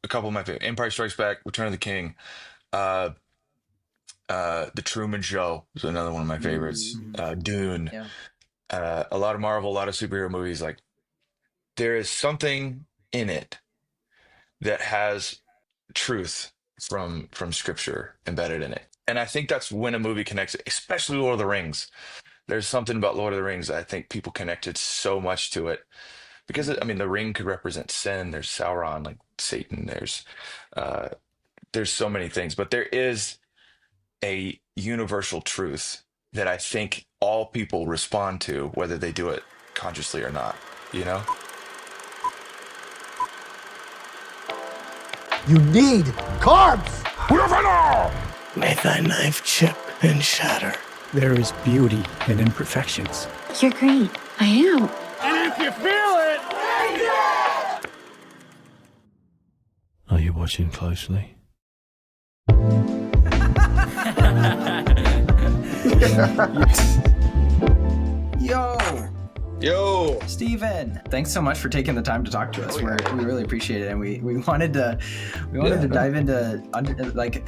a couple of my favorite. Empire Strikes Back, Return of the King, uh, The Truman Show is another one of my favorites. Mm-hmm. Dune, Yeah. a lot of Marvel, a lot of superhero movies. Like there is something in it that has truth from scripture embedded in it. And I think that's when a movie connects, especially Lord of the Rings. There's something about Lord of the Rings that I think people connected so much to it because I mean the ring could represent sin. There's Sauron, like Satan. Uh, there's so many things, but there is a universal truth that I think all people respond to, whether they do it consciously or not. You know? You need carbs! May thy knife chip and shatter. There is beauty in imperfections. You're great. I am. And if you feel it, are you watching closely? Yo, Yo, Stephen, thanks so much for taking the time to talk to us. Oh, yeah. We really appreciate it, and we wanted to dive into like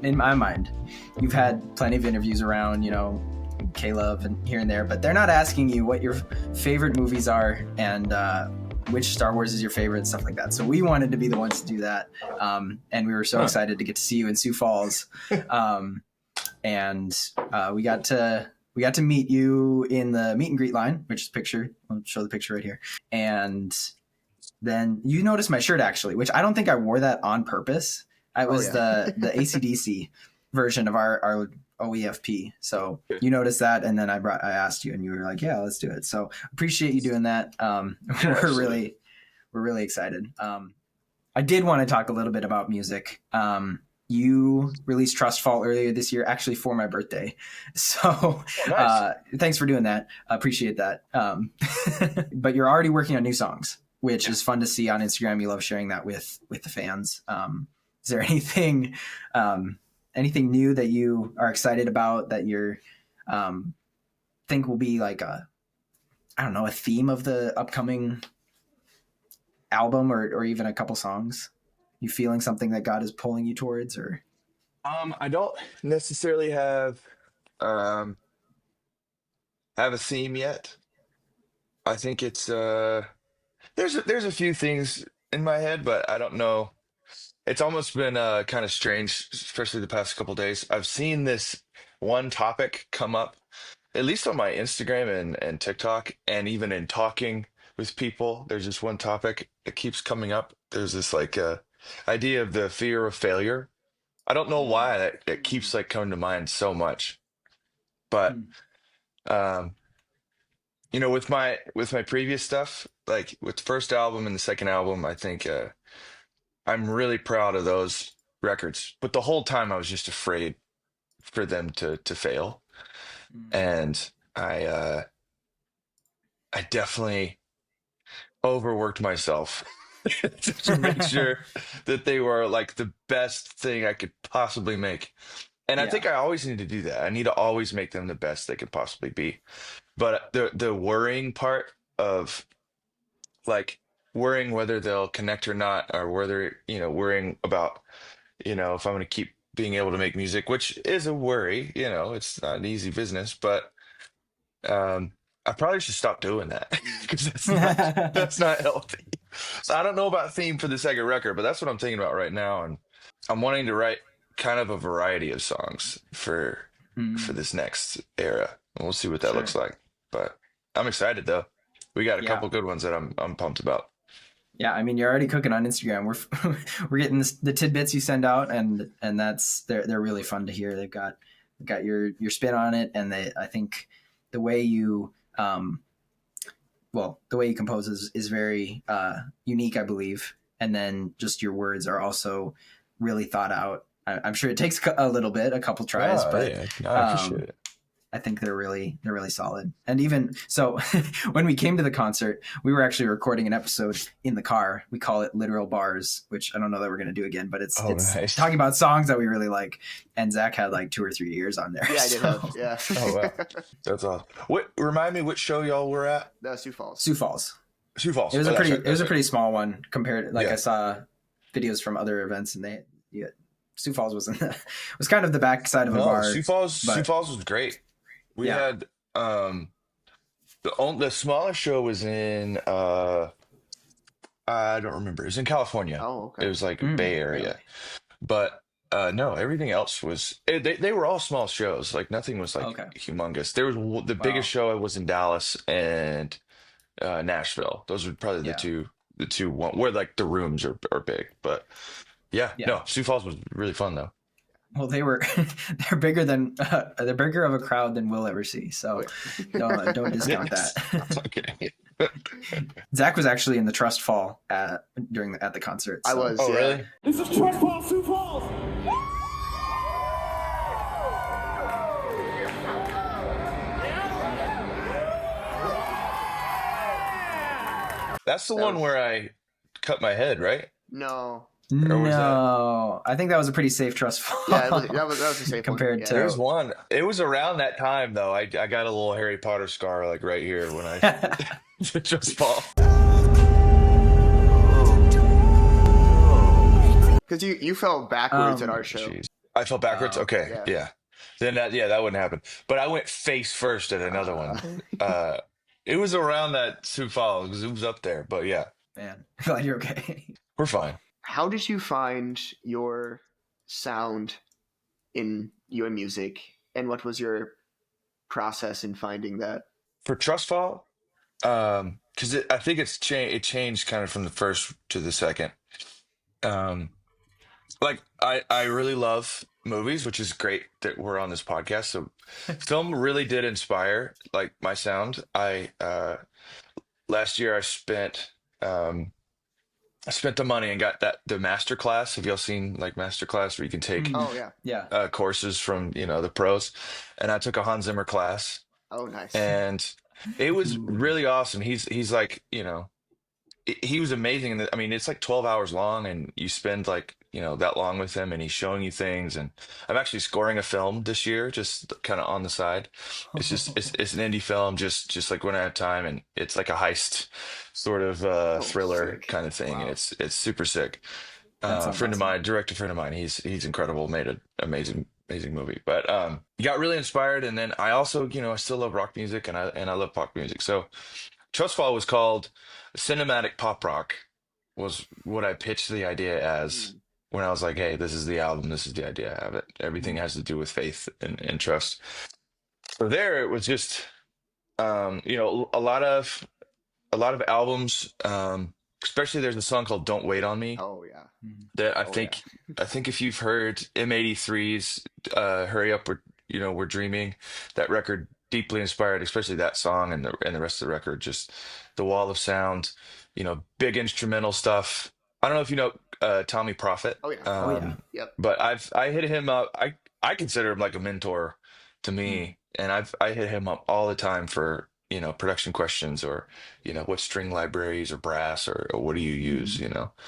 in my mind, you've had plenty of interviews around, you know, Caleb and here and there, but they're not asking you what your favorite movies are and which Star Wars is your favorite and stuff like that. So we wanted to be the ones to do that, and we were so excited to get to see you in Sioux Falls, and we got to meet you in the meet and greet line, which is picture. I'll show the picture right here. And then you noticed my shirt actually, which I don't think I wore that on purpose. I was the AC/DC version of our OEFP. So you noticed that, and then I asked you, and you were like, "Yeah, let's do it." So appreciate you doing that. We're really excited. I did want to talk a little bit about music. You released Trust Fall earlier this year, actually for my birthday. So nice. Thanks for doing that. I appreciate that. But you're already working on new songs, which is fun to see on Instagram. You love sharing that with the fans. Is there anything new that you are excited about that you're think will be like a theme of the upcoming album or even a couple songs? You feeling something that God is pulling you towards, or? I don't necessarily have a theme yet. I think it's there's a few things in my head, but I don't know. It's almost been kind of strange, especially the past couple days. I've seen this one topic come up, at least on my Instagram and TikTok, and even in talking with people. There's this one topic that keeps coming up. There's this like idea of the fear of failure. I don't know why it keeps like coming to mind so much, but um, you know, with my previous stuff, like with the first album and the second album, I think I'm really proud of those records. But the whole time I was just afraid for them to fail, and I definitely overworked myself to make sure that they were like the best thing I could possibly make. And I think I always need to do that. I need to always make them the best they could possibly be. But the worrying part of like worrying whether they'll connect or not, or whether, you know, worrying about, you know, if I'm going to keep being able to make music, which is a worry, you know, it's not an easy business, but I probably should stop doing that because that's not healthy. So I don't know about theme for the second record, but that's what I'm thinking about right now. And I'm wanting to write kind of a variety of songs for this next era. And we'll see what that looks like. But I'm excited though. We got a couple good ones that I'm pumped about. Yeah, I mean, you're already cooking on Instagram. We're getting the tidbits you send out, and they're really fun to hear. They've got your spin on it, and I think the way you compose is very unique, I believe. And then just your words are also really thought out. I'm sure it takes a little bit, a couple tries, but I appreciate it. I think they're really solid. And even so, when we came to the concert, we were actually recording an episode in the car. We call it Literal Bars, which I don't know that we're going to do again, but it's nice. talking about songs that we really like. And Zach had like 2 or 3 years on there. Yeah, I did have. Yeah. Oh wow, that's awesome. Remind me which show y'all were at? No, Sioux Falls. Sioux Falls. Sioux Falls. It was a pretty small one compared. Like I saw videos from other events, and Sioux Falls was was kind of the backside of a No, bar. Sioux but Falls was great. We yeah. had the smallest show was in I don't remember. It was in California. Oh, It okay. was like Bay Mm, Area. But no, everything else was they were all small shows. Like nothing was like okay. humongous. There was the Wow. biggest show was in Dallas and Nashville. Those were probably Yeah. the two one where like the rooms are big. But yeah, Yeah. no, Sioux Falls was really fun though. Well, they're bigger than they're bigger of a crowd than we'll ever see. So don't discount that. Okay. Zach was actually in the Trust Fall at the concert. I so- was. Oh yeah. really? This is Trust Fall Sioux Falls. That's the That one was- where I cut my head, right? No. Or was that- No, I think that was a pretty safe Trust Fall. Yeah, that was a safe Compared one. to- Yeah. There was one. It was around that time though. I got a little Harry Potter scar like right here when I just fall. Because you fell backwards at our show. Jeez. I fell backwards. Oh, Okay, yeah. yeah. Then that wouldn't happen. But I went face first at another one. It was around that Sioux Falls because it was up there. But yeah, Man, I'm glad you're okay. we're fine. How did you find your sound in your music, and what was your process in finding that? For Trust Fall, because I think it changed kind of from the first to the second. Like I really love movies, which is great that we're on this podcast. So film really did inspire like my sound. I last year I spent the money and got the master class. Have y'all seen like master class where you can take Mhm. Oh yeah. Yeah. courses from the pros? And I took a Hans Zimmer class, Oh nice. and it was really awesome. He's like he was amazing. I mean, it's like 12 hours long, and you spend like that long with him, and he's showing you things. And I'm actually scoring a film this year, just kind of on the side. It's just it's an indie film, just like when I have time, and it's like a heist sort of thriller sick. kind of thing, and Wow. it's super sick. That sounds Friend of awesome. mine, director friend of mine, he's incredible, made an amazing movie. But got really inspired, and then I also I still love rock music, and I love pop music. So Trust Fall was called cinematic pop rock, was what I pitched the idea as when I was like, hey, this is the album, this is the idea I have it. Everything has to do with faith and trust. So there it was just a lot of albums, especially there's a song called Don't Wait on Me Oh yeah. that I Oh, think if you've heard M83's Hurry Up We're Dreaming, that record deeply inspired, especially that song and the rest of the record, just the wall of sound, big instrumental stuff. I don't know if you know Tommy Prophet. Oh yeah. Oh, yeah. Yep. But I hit him up. I consider him like a mentor to me, and I hit him up all the time for production questions, or what string libraries or brass or what do you use.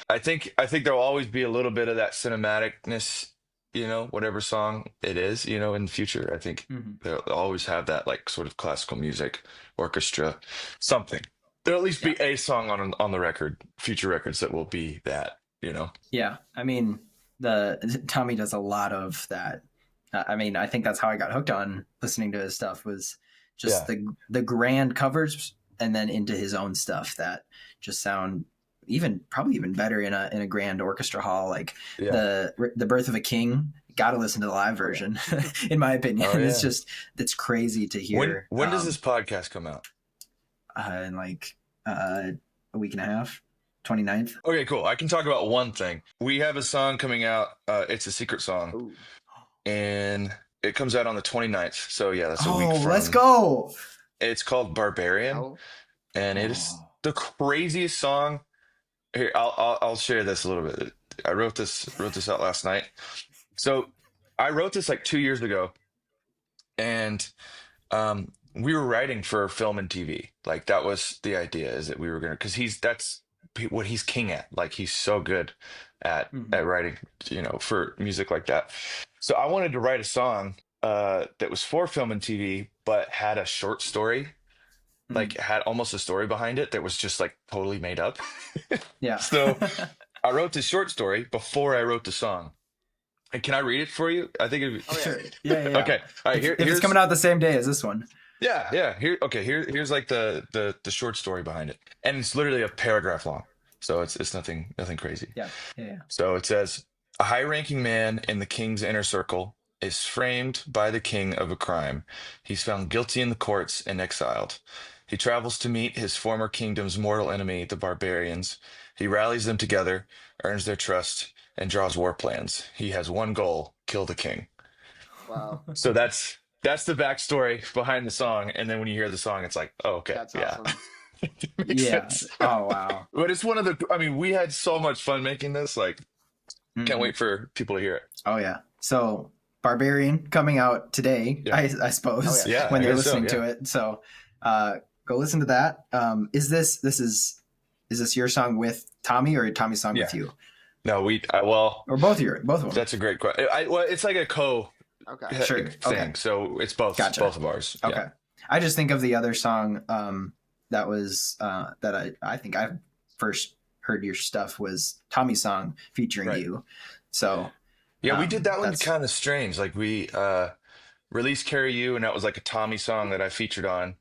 I think there'll always be a little bit of that cinematicness, whatever song it is, in the future. I think Mhm. they'll always have that like sort of classical music orchestra something. There'll at least be a song on the record, future records, that will be that. Yeah, I mean, Tommy does a lot of that. I mean, I think that's how I got hooked on listening to his stuff, was just the grand covers, and then into his own stuff that just sound probably even better in a grand orchestra hall. Like the Birth of a King, got to listen to the live version, in my opinion. Oh, yeah. It's crazy to hear. When does this podcast come out? In like a week and a half, 29th. Okay, cool. I can talk about one thing. We have a song coming out. It's a secret song, Ooh. and it comes out on the 29th. So yeah, that's a week Oh, from. let's go. It's called Barbarian, Oh. and it is the craziest song. Here, I'll share this a little bit. I wrote this out last night. So I wrote this like 2 years ago, and we were writing for film and TV. Like that was the idea, is that we were gonna, because that's what he's king at. Like he's so good at writing, for music like that. So I wanted to write a song that was for film and TV, but had a short story, like had almost a story behind it that was just like totally made up. Yeah. So I wrote this short story before I wrote the song. And can I read it for you? I think Oh, yeah. Sure. Yeah. okay. All right. If it's coming out the same day as this one. Yeah. Here's like the short story behind it, and it's literally a paragraph long, so it's nothing crazy. Yeah. So it says, a high-ranking man in the king's inner circle is framed by the king of a crime. He's found guilty in the courts and exiled. He travels to meet his former kingdom's mortal enemy, the barbarians. He rallies them together, earns their trust, and draws war plans. He has one goal: kill the king. Wow. So that's the backstory behind the song, and then when you hear the song, it's like, oh, okay, That's yeah, awesome. it makes sense. Oh wow. But it's one of the. I mean, we had so much fun making this. Like, can't wait for people to hear it. Oh yeah. So Barbarian coming out today, Yeah. I suppose. Oh, yeah. When I they're guess so, listening to it. So go listen to that. Is this your song with Tommy or Tommy's song with Yeah. you? No, well, Or both of them? that's a great question. Well, it's like a Okay. Sure. thing, Okay. so it's both Gotcha. of ours. Okay. Yeah. I just think of the other song that was that I think I first heard your stuff was Tommy's song featuring Right. you. So Yeah, we did that one that's- kind of strange. Like we released "Carry You," and that was like a Tommy song that I featured on,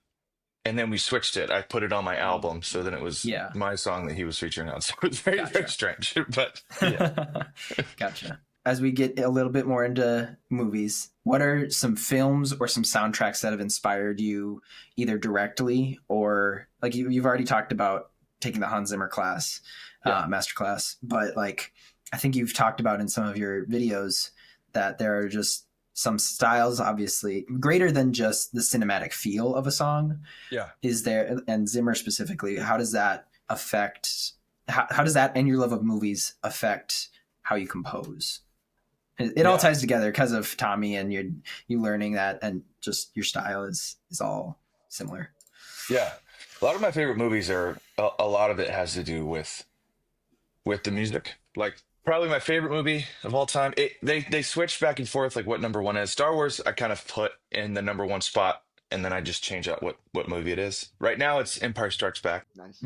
and then we switched it. I put it on my album, so then it was Yeah. my song that he was featuring on. So it was very Gotcha. strange, but yeah. Gotcha. As we get a little bit more into movies, what are some films or some soundtracks that have inspired you either directly or like you've already talked about taking the Hans Zimmer class, master class, but like I think you've talked about in some of your videos that there are just some styles, obviously greater than just the cinematic feel of a song. Yeah. Is there, and Zimmer specifically, how does that affect, how does that and your love of movies affect how you compose? It all ties together because of Tommy and you learning that, and just your style is all similar. Yeah. A lot of my favorite movies are a lot of it has to do with the music. Like probably my favorite movie of all time. They switch back and forth like what number one is. Star Wars I kind of put in the number one spot, and then I just change out what movie it is. Right now it's Empire Strikes Back. Nice.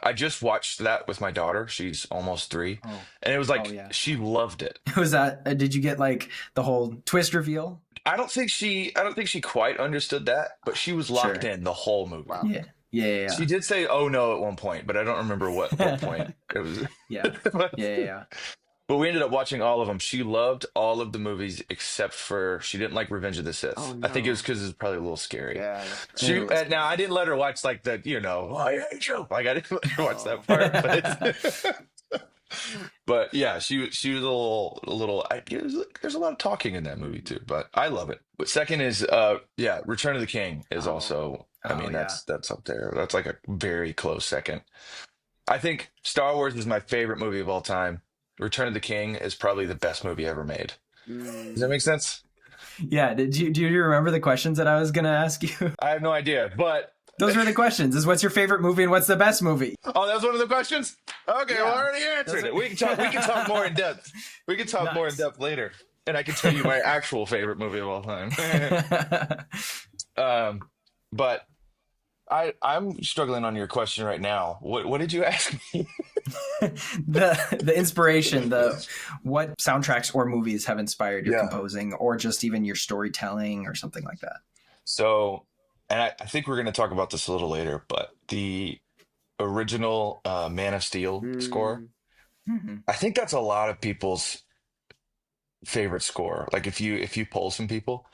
I just watched that with my daughter. She's almost 3, and it was like she loved it. Was that? Did you get like the whole twist reveal? I don't think she quite understood that, but she was locked in the whole movie. Wow. Yeah. She did say "oh no" at one point, but I don't remember what point it was. Yeah. But we ended up watching all of them. She loved all of the movies except for she didn't like Revenge of the Sith. Oh, I think it no. was because it's probably a little scary. Yeah. She now I didn't let her watch like the I hate you. Like I didn't let her watch that part. But yeah, she was a little. There's a lot of talking in that movie too, but I love it. But second is Return of the King is also. I mean that's up there. That's like a very close second. I think Star Wars is my favorite movie of all time. Return of the King is probably the best movie ever made. Does that make sense? Yeah. Do you remember the questions that I was gonna ask you? I have no idea, but Those were the questions. Is what's your favorite movie and what's the best movie? oh, that was one of the questions. Okay, well, I already answered it. We can talk more in depth. We can talk more in depth later, and I can tell you my actual favorite movie of all time. But I'm struggling on your question right now. What did you ask me? the inspiration, what soundtracks or movies have inspired your composing, or just even your storytelling or something like that. So, and I think we're going to talk about this a little later, but the original Man of Steel score, I think that's a lot of people's favorite score. Like if you poll some people,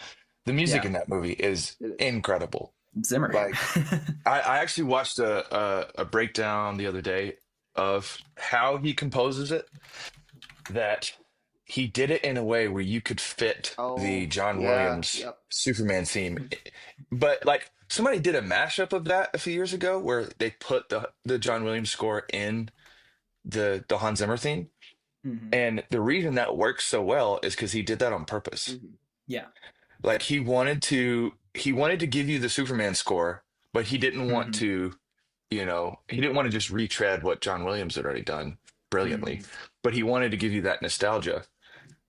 the music in that movie is incredible. Zimmer. Like I actually watched a breakdown the other day of how he composes it, that he did it in a way where you could fit the John Williams Superman theme. But like somebody did a mashup of that a few years ago where they put the John Williams score in the Hans Zimmer theme. And the reason that works so well is because he did that on purpose. Yeah. Like he wanted to give you the Superman score, but he didn't want to, he didn't want to just retread what John Williams had already done brilliantly, but he wanted to give you that nostalgia.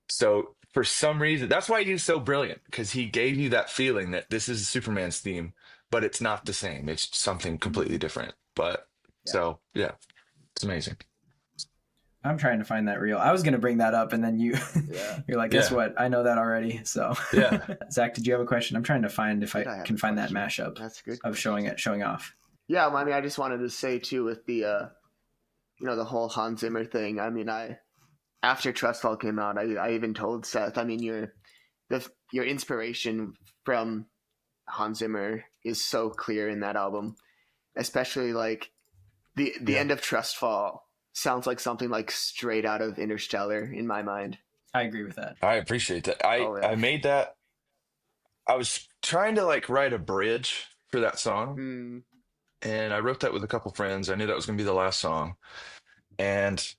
So for some reason, that's why he's so brilliant, because he gave you that feeling that this is Superman's theme, but it's not the same. It's something completely different. But so, yeah, it's amazing. I'm trying to find that reel. I was gonna bring that up, and then Yeah. you're like, guess Yeah. what? I know that already. So, Yeah. Zach, did you have a question? I'm trying to find if I Did I have can a find that question? mashup That's a good of question. showing off. Yeah, I mean, I just wanted to say too with the the whole Hans Zimmer thing. I mean, I after Trustfall came out, I even told Seth, I mean, your inspiration from Hans Zimmer is so clear in that album, especially like the Yeah. end of Trustfall sounds like something like straight out of Interstellar in my mind. I agree with that. I appreciate that. I Oh I yeah. made that. I was trying to like write a bridge for that song, Mm, and I wrote that with a couple friends. I knew that was going to be the last song, and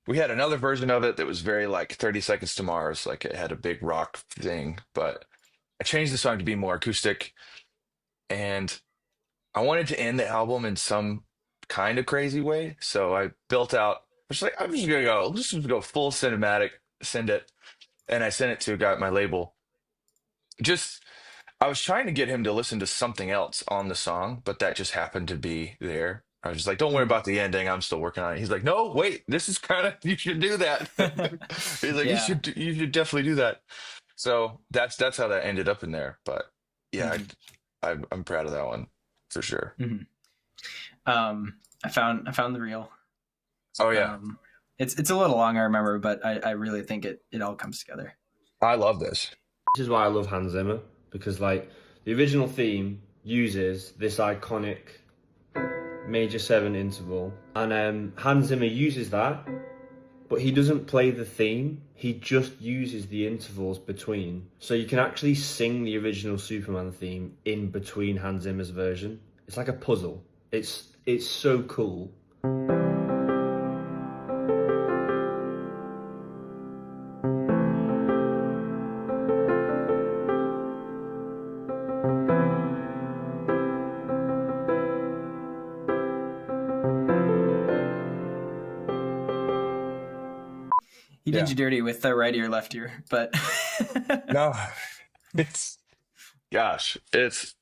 we had another version of it that was very like 30 Seconds to Mars, like it had a big rock thing, but I changed the song to be more acoustic, and I wanted to end the album in some kind of crazy way. So I built out, I was like, just gonna go full cinematic, send it. And I sent it to a guy at my label. Just, I was trying to get him to listen to something else on the song, but that just happened to be there. I was just like, don't worry Mm. about the ending. I'm still working on it. He's like, no, wait, this is kind of, you should do that. He's like, Yeah. you should definitely do that. So that's how that ended up in there. But yeah, Mhm. I'm proud of that one for sure. Mhm. I found the reel. Oh yeah. It's a little long, I remember, but I really think it all comes together. I love this. This is why I love Hans Zimmer, because like the original theme uses this iconic major 7 interval, and Hans Zimmer uses that, but he doesn't play the theme. He just uses the intervals between, so you can actually sing the original Superman theme in between Hans Zimmer's version. It's like a puzzle. It's so cool. He Yeah. did you dirty with the right ear, left ear, but No, it's gosh, it's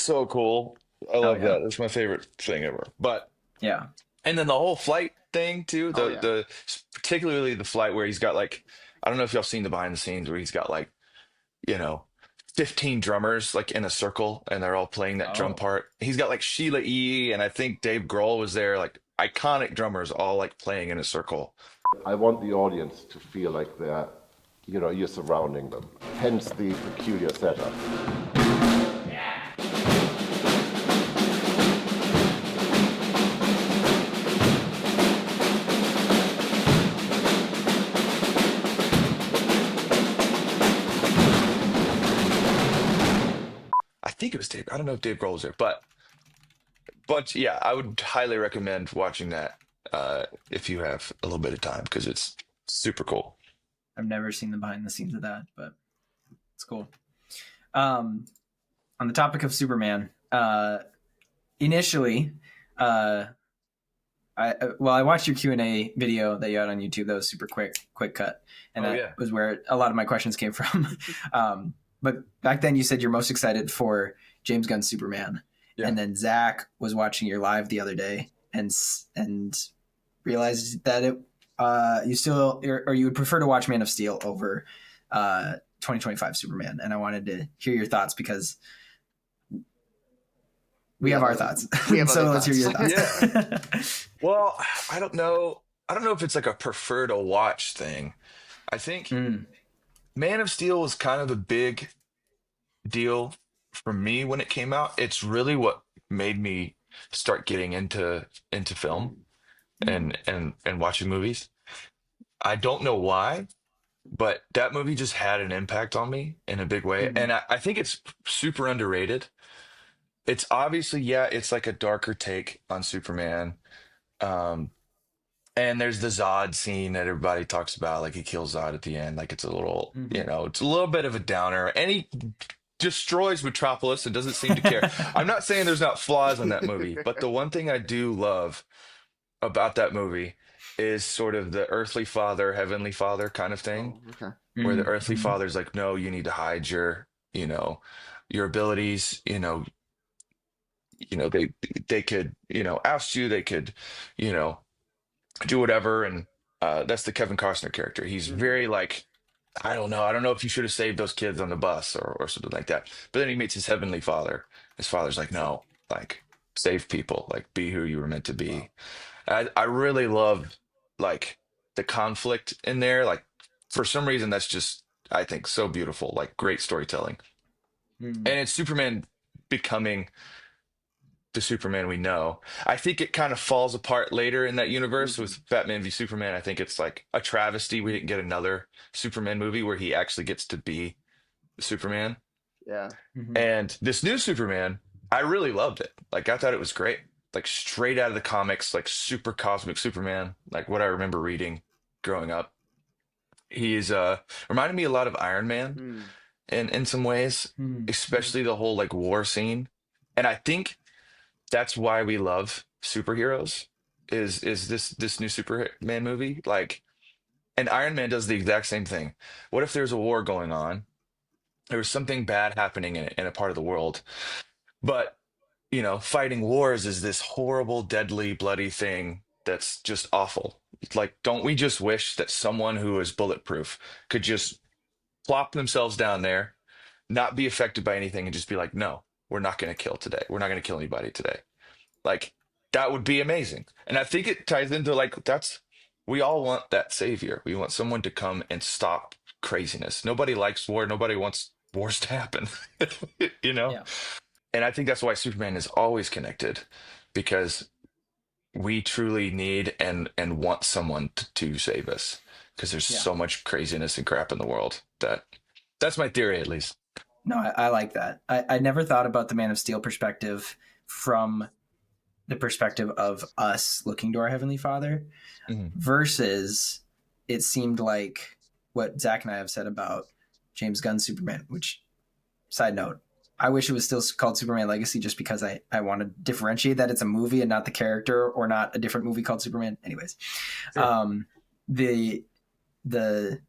so cool. I oh love yeah, that. It's my favorite thing ever. But yeah. and then the whole flight thing too. oh yeah. The particularly the flight where he's got like I don't know if y'all seen the behind the scenes where he's got like you know 15 drummers like in a circle and they're all playing that drum Oh, part. He's got like Sheila E. and I think Dave Grohl was there. Like iconic drummers all like playing in a circle. I want the audience to feel like you're surrounding them. Hence the peculiar setup. I think it was Dave. I don't know if Dave Grohl was there, but yeah, I would highly recommend watching that if you have a little bit of time because it's super cool. I've never seen the behind the scenes of that, but it's cool. On the topic of Superman, initially, I watched your Q&A video that you had on YouTube. That was super quick cut, and Oh, that yeah. was where a lot of my questions came from. But back then, you said you're most excited for James Gunn's Superman, Yeah. and then Zach was watching your live the other day and realized that you still or you would prefer to watch Man of Steel over 2025 Superman, and I wanted to hear your thoughts because we have our thoughts. We have So other let's hear your thoughts. thoughts. Well, I don't know. I don't know if it's like a prefer to watch thing. I think Mm, Man of Steel was kind of a big deal for me when it came out. It's really what made me start getting into film and watching movies. I don't know why, but that movie just had an impact on me in a big way. mhm, And I think it's super underrated. It's obviously, yeah, it's like a darker take on Superman. Um, and there's the Zod scene that everybody talks about, like he kills Zod at the end. Like it's a little, mhm. it's a little bit of a downer. And he destroys Metropolis and doesn't seem to care. I'm not saying there's not flaws in that movie, but the one thing I do love about that movie is sort of the earthly father, heavenly father kind of thing, Oh, okay. where the Mhm, earthly mhm. father's like, no, you need to hide your abilities, they could, oust you, they could, you know, do whatever. And That's the Kevin Costner character. He's very like, I don't know if you should have saved those kids on the bus or something like that. But then he meets his heavenly father. His father's like, no, like save people, like be who you were meant to be. I really love like the conflict in there. Like for some reason, that's just I think so beautiful. Like great storytelling, Hmm. and it's Superman becoming the Superman we know. I think it kind of falls apart later in that universe with Batman v Superman. I think it's like a travesty we didn't get another Superman movie where he actually gets to be Superman. Yeah. Mhm. And this new Superman, I really loved it. Like I thought it was great. Like straight out of the comics, like super cosmic Superman, like what I remember reading growing up. He's reminded me a lot of Iron Man Mm. in some ways, Hmm. especially the whole like war scene. And I think that's why we love superheroes is this new Superman movie. Like and Iron Man does the exact same thing. What if there's a war going on? There was something bad happening in a part of the world, but you know, fighting wars is this horrible, deadly, bloody thing that's just awful. Like, don't we just wish that someone who is bulletproof could just plop themselves down there, not be affected by anything, and just be like, no, we're not going to kill today. We're not going to kill anybody today. Like, that would be amazing. And I think it ties into like, we all want that savior. We want someone to come and stop craziness. Nobody likes war. Nobody wants wars to happen, you know? Yeah. And I think that's why Superman is always connected because we truly need and want someone to save us because there's Yeah. so much craziness and crap in the world that's my theory at least. No, I like that. I never thought about the Man of Steel perspective from the perspective of us looking to our Heavenly Father Mhm. versus it seemed like what Zach and I have said about James Gunn's Superman, which, side note, I wish it was still called Superman Legacy just because I want to differentiate that it's a movie and not the character or not a different movie called Superman. Anyways, Sure. The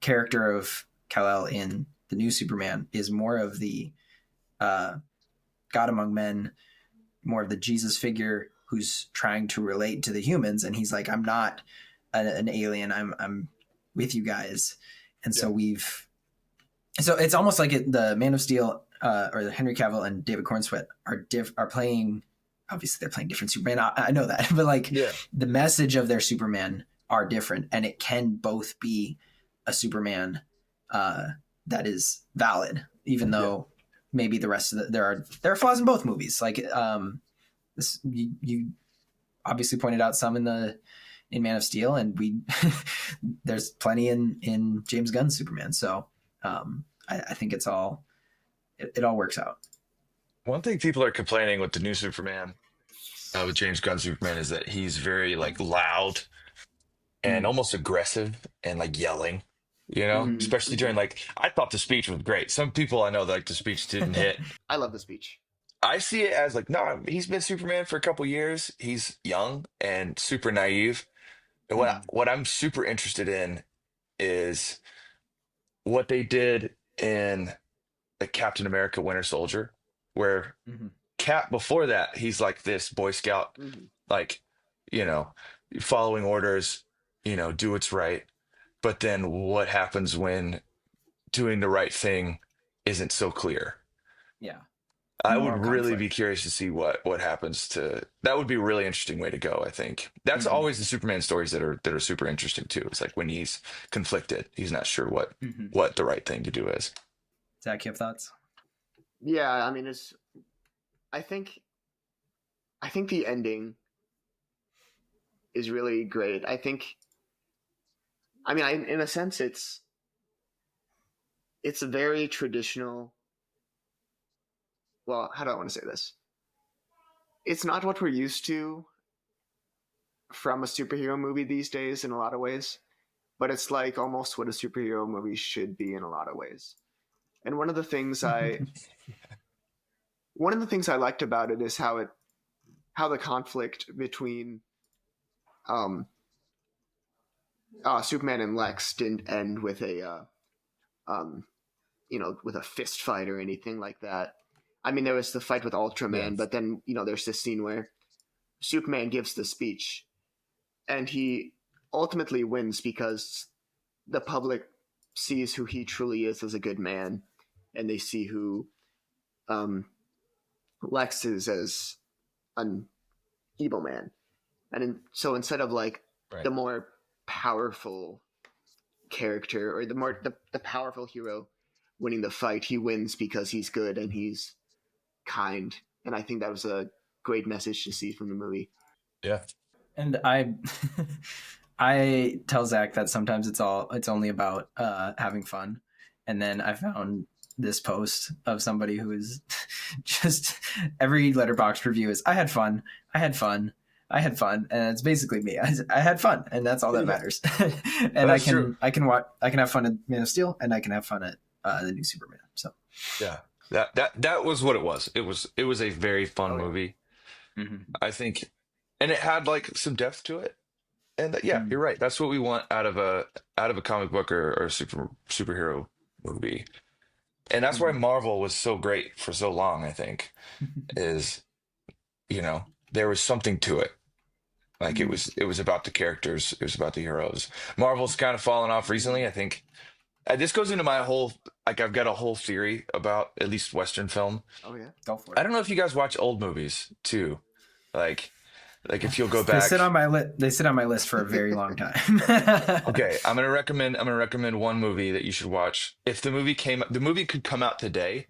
character of Kal-El in the new Superman is more of the God among men, more of the Jesus figure who's trying to relate to the humans, and he's like, I'm not an alien. I'm with you guys, and so it's almost like the Man of Steel or the Henry Cavill and David Cornsweet are playing. Obviously, they're playing different Superman. I know that, but like the message of their Superman are different, and it can both be a Superman that is valid, even though maybe the rest of there are flaws in both movies. Like you obviously pointed out some in Man of Steel, and we there's plenty in James Gunn's Superman. So I think it all works out. One thing people are complaining with the new Superman with James Gunn Superman is that he's very like loud and almost aggressive and like yelling, you know, especially during like I thought the speech was great. Some people I know that like the speech didn't hit. I love the speech. I see it as like, no, he's been Superman for a couple years. He's young and super naive. And what I'm super interested in is what they did in the Captain America Winter Soldier, where Cap before that, he's like this Boy Scout, like, you know, following orders, you know, do what's right. But then what happens when doing the right thing isn't so clear? Yeah. I would Moral really be conflict. curious to see what happens to that. Would be a really interesting way to go. I think that's always the Superman stories that are super interesting too. It's like when he's conflicted, he's not sure what the right thing to do is. Zach, you have thoughts? Yeah, I mean, I think the ending is really great. In a sense, it's a very traditional. Well, how do I want to say this? It's not what we're used to from a superhero movie these days in a lot of ways, but it's like almost what a superhero movie should be in a lot of ways. And one of the things I liked about it is how the conflict between Superman and Lex didn't end with with a fist fight or anything like that. I mean, there was the fight with Ultraman, but then, there's this scene where Superman gives the speech and he ultimately wins because the public sees who he truly is as a good man, and they see who um, Lex is as an evil man. So instead of like Right. the more powerful character or the powerful hero winning the fight, he wins because he's good and he's kind. And I think that was a great message to see from the movie. Yeah. And I I tell Zach that sometimes it's only about having fun. And then I found this post of somebody who is just every Letterboxd review is I had fun, I had fun, I had fun, and it's basically me. I had fun, and that's all that matters. And That's true. I can have fun at Man of Steel, and I can have fun at the new Superman. So Yeah. That was what it was. It was a very fun movie. I think, and it had like some depth to it. And yeah, you're right. That's what we want out of a comic book or a superhero movie. And that's why Marvel was so great for so long, I think, is, there was something to it. Like it was about the characters, it was about the heroes. Marvel's kind of fallen off recently, I think. This goes into my whole, like, I've got a whole theory about at least Western film. Oh yeah, go for it. I don't know if you guys watch old movies too. Like if you'll go They back. sit on my list for a very long time. Okay, I'm gonna recommend one movie that you should watch. If the movie could come out today,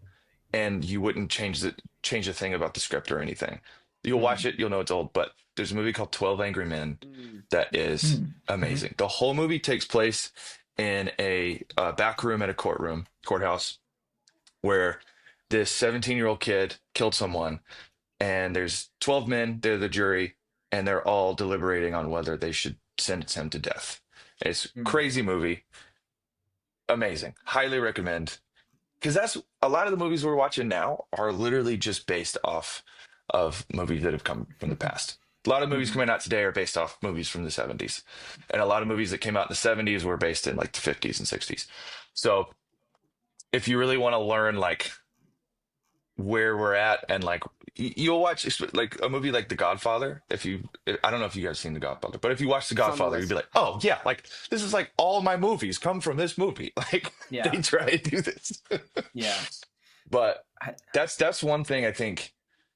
and you wouldn't change a thing about the script or anything. You'll watch it, you'll know it's old. But there's a movie called 12 Angry Men that is amazing. The whole movie takes place in a back room at a courthouse, where this 17-year-old kid killed someone, and there's 12 men. They're the jury, and they're all deliberating on whether they should sentence him to death. It's a crazy movie. Amazing. Highly recommend. Because that's a lot of the movies we're watching now are literally just based off of movies that have come from the past. A lot of movies coming out today are based off movies from the 70s. And a lot of movies that came out in the 70s were based in like the 50s and 60s. So if you really want to learn like where we're at, and like you'll watch like a movie like The Godfather. I don't know if you guys seen The Godfather, but if you watch The Godfather, you'd be like, oh yeah, like this is like all my movies come from this movie. Like they try to do this. Yeah. But that's one thing I think,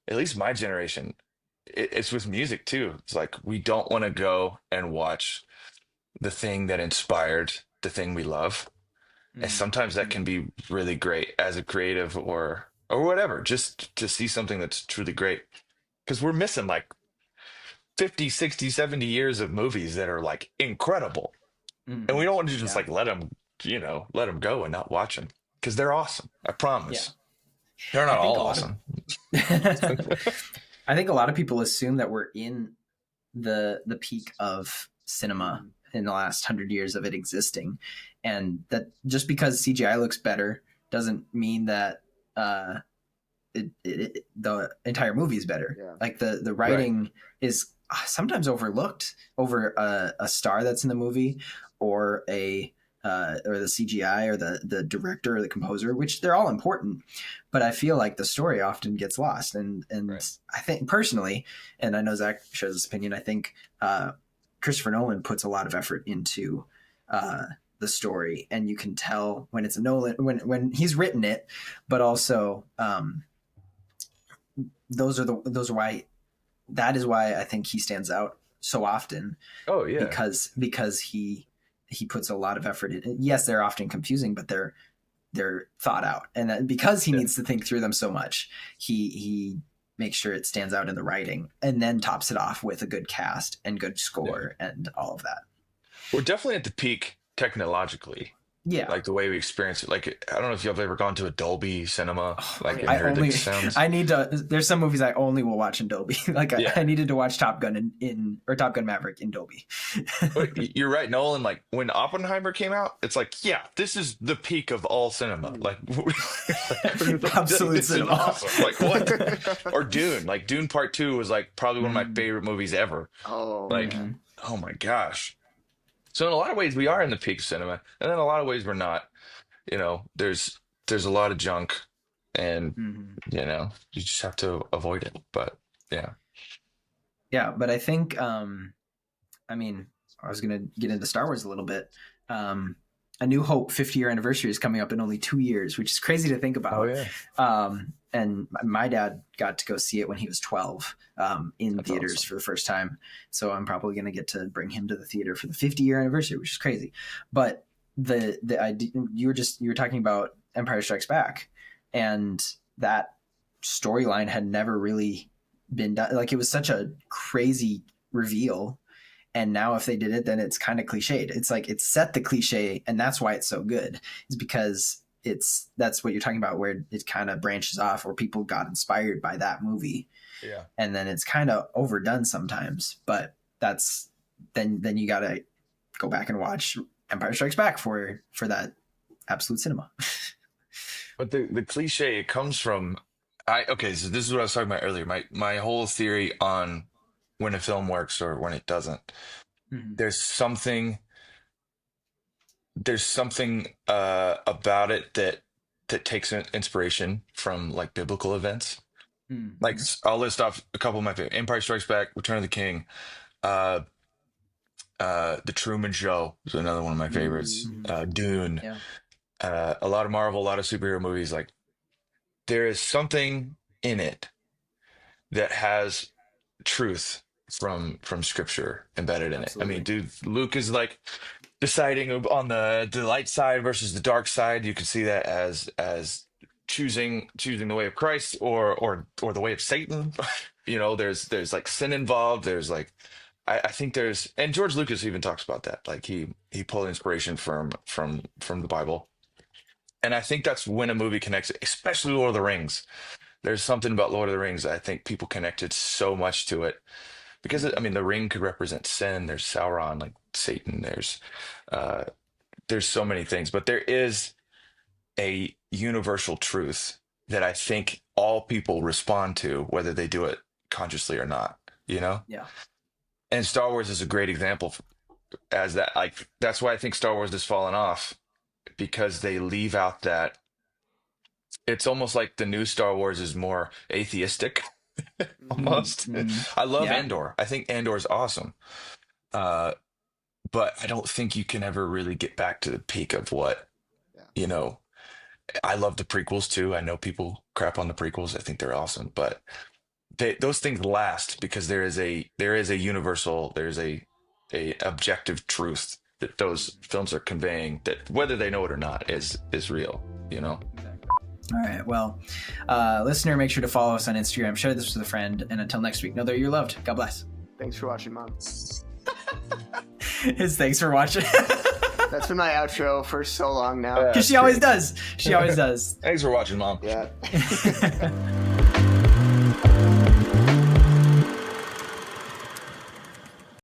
at least my generation, it's with music too. It's like we don't want to go and watch the thing that inspired the thing we love. And sometimes that can be really great as a creative or whatever, just to see something that's truly great. Because we're missing like 50, 60, 70 years of movies that are like incredible. And we don't want to just like let them go and not watch them, because they're awesome. I promise. They're not all awesome. I think a lot of people assume that we're in the peak of cinema in the last 100 years of it existing, and that just because CGI looks better doesn't mean that the entire movie is better. Yeah. Like the writing is sometimes overlooked over a star that's in the movie, or or the CGI, or the director or the composer, which they're all important. But I feel like the story often gets lost. And I think personally, and I know Zach shares this opinion, I think Christopher Nolan puts a lot of effort into the story, and you can tell when it's a Nolan, when he's written it, but also that is why I think he stands out so often. Oh yeah. Because he puts a lot of effort in. Yes, they're often confusing, but they're thought out. And because he needs to think through them so much, he makes sure it stands out in the writing, and then tops it off with a good cast and good score and all of that. We're definitely at the peak technologically. Yeah. Like the way we experience it. Like, I don't know if you've ever gone to a Dolby cinema. There's some movies I only will watch in Dolby. Like I needed to watch Top Gun or Top Gun Maverick in Dolby. But you're right, Nolan. Like when Oppenheimer came out, it's like, yeah, this is the peak of all cinema. Like, absolute this cinema. is awesome. Like what? Or Dune. Like Dune Part 2 was like probably one of my favorite movies ever. Oh, like, oh my gosh. So in a lot of ways we are in the peak of cinema, and then in a lot of ways we're not. There's a lot of junk, and you just have to avoid it. But yeah. But I think I mean, I was going to get into Star Wars a little bit. A New Hope 50-year anniversary is coming up in only 2 years, which is crazy to think about. Oh yeah. And my dad got to go see it when he was 12 in That's theaters awesome. for the first time. So I'm probably going to get to bring him to the theater for the 50-year anniversary, which is crazy. But the idea, you were talking about Empire Strikes Back, and that storyline had never really been done. Like, it was such a crazy reveal. And now if they did it, then it's kind of cliched. It's like, it's set the cliche, and that's why it's so good, is because that's what you're talking about, where it kind of branches off, or people got inspired by that movie. Yeah. And then it's kind of overdone sometimes, but that's, then you got to go back and watch Empire Strikes Back for that absolute cinema. But the cliche, it comes from, okay, so this is what I was talking about earlier. My whole theory on when a film works or when it doesn't. Mm-hmm. There's something about it that takes inspiration from like biblical events. Mm-hmm. Like, I'll list off a couple of my favorite: Empire Strikes Back, Return of the King, The Truman Show is another one of my favorites. Dune. Yeah. A lot of Marvel, a lot of superhero movies. Like, there is something in it that has truth from scripture embedded in Absolutely. it. I mean, dude, Luke is like deciding on the light side versus the dark side. You can see that as choosing the way of Christ or the way of Satan. You know, there's like sin involved. There's like, I think there's, and George Lucas even talks about that. Like, he pulled inspiration from the Bible. And I think that's when a movie connects, especially Lord of the Rings. There's something about Lord of the Rings that I think people connected so much to it, because I mean, the ring could represent sin. There's Sauron, like Satan. There's so many things, but there is a universal truth that I think all people respond to, whether they do it consciously or not. You know? Yeah. And Star Wars is a great example as that. Like, that's why I think Star Wars has fallen off, because they leave out that. It's almost like the new Star Wars is more atheistic, almost. I love Andor. I think Andor is awesome. But I don't think you can ever really get back to the peak of what, you know, I love the prequels too. I know people crap on the prequels. I think they're awesome, but those things last because there is a universal, there's a objective truth that those films are conveying, that whether they know it or not is real, you know? All right. Well, listener, make sure to follow us on Instagram, share this with a friend, and until next week, know that you're loved. God bless. Thanks for watching, Mom. Thanks for watching. That's been my outro for so long now. Because she always does. She always does. Thanks for watching, Mom. Yeah.